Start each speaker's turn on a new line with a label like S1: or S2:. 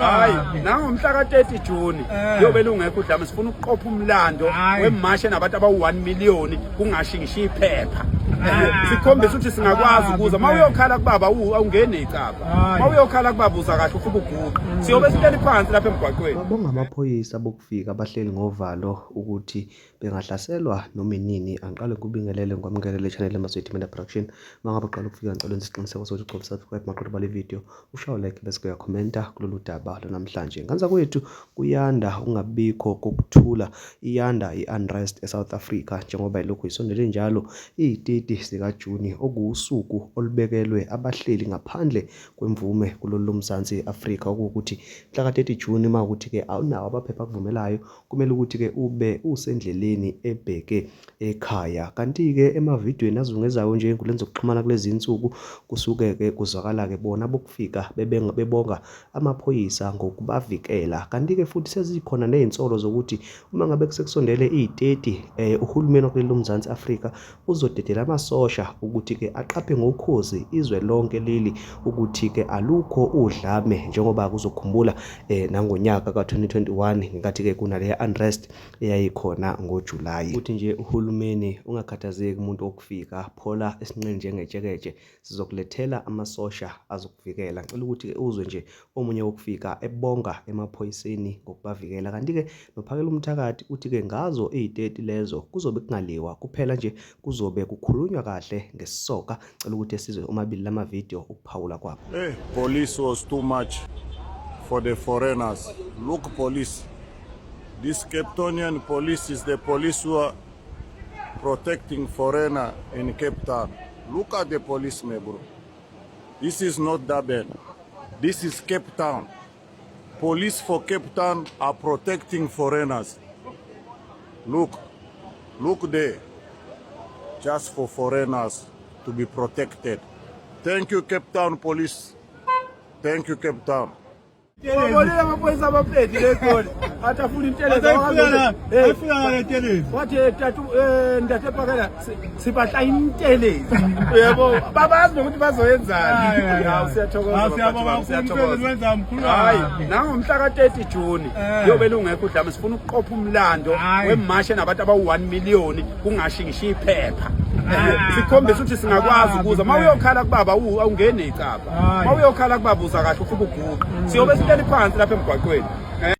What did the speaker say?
S1: Hayi, nangomhla ka-30 Juni yobele ungekho udlame sifuna ukuqopha umlando wemashe nabantu abawu1 million kungashingisha iphepha. Sikhombisa ukuthi singakwazi ukuza mawuyokhala kubaba awungene icapha. Mawuyokhala kubaba uza kahle ufike ugugu. Siyobe sihleli phansi lapha emgwaqweni.
S2: Babonga amaphoyisa bokufika abahleli ngovalo ukuthi bengahlaselwa noma inini. Angiqale ngikubingelele ngwamukele le channel eMasweti Media Production. Mangabe uqala ukufika ngicela wenze isiqiniseko sokuthi ugcoba subscribe maqedwe bale video, ushaye like bese uyakhomenta kulolu daba namhlanje. Nganza kwethu kuyanda ungabikho kokuthula, iyanda i-unrest eSouth Africa njengoba ilokhu isondele njalo i-30 sika Juni okuwusuku olubekelwe abahleli ngaphandle kwemvume kulolu Mzansi Afrika ukuthi mhla ka-30 Juni makuthi ke awunawo abaphepha akuvumelayo kumele ukuthi ke ube usendleleni ebheke ekhaya. Kanti ke emavidweni azungezayo nje enkuleni zokuxhumana kulezi insuku kusuke ke kuzwakala ke bona bokufika bebonga amaphoyisa ngokubavikela. Kanti ke futhi sezikhona nezinsolo zokuthi uma ngabe kusekusondele i-30 uhulumeni wakulelo Mzansi Afrika uzodedela amasosha ukuthi ke aqaphe ngokhozi izwe lonke leli ukuthi ke alukho udlame njengoba kuzokhumbula nangonyaka ka-2021 ngenkathi ke kunale unrest eyayikhona ngoJulayi. Futhi nje uhulumeni ungakhathazeki umuntu okufika phola esinqeni njengejekeje sizokulethela amasosha azokuvikela. Ngicela ukuthi ke uzwe nje omunye wokufika ebonga emaphoyiseni ngokubavikela. Kanti ke nophakela umthakathi uthi ke ngazo i-30 lezo kuzobe kungaliwa kuphela nje kuzobe kukhulunywa kahle ngesisoka. Ngicela ukuthi sizwe omabili lama video ukuphawula kwabo.
S3: Police was too much for the foreigners. Look, police. This Cape Townian police is the police who are protecting foreigner in Cape Town. Look at the policemen, bro. This is not Durban. This is Cape Town. Police for Cape Town are protecting foreigners. Look there. Just for foreigners to be protected. Thank you, Cape Town Police. Thank you, Cape Town.
S1: Wabonela amaphoyisa abaphethe lekoni atafuna inteleza wathi tatu ndathepakela sibahla inteleza yebo babazi nokuthi bazoyenzani. Siyathokoza. Hayi, nangomhla ka-30 Juni yobele ungekho udlame sifuna ukuqopha umlando wemashe nabantu abawu1 million kungashingisha iphepha. Sikhombisa ukuthi singakwazi ukuza mawuyokhala kubaba awungene icapha. Mawuyokhala kubaba uza kahle ufike ugugu. Siyobe sihleli phansi lapha emgwaqweni.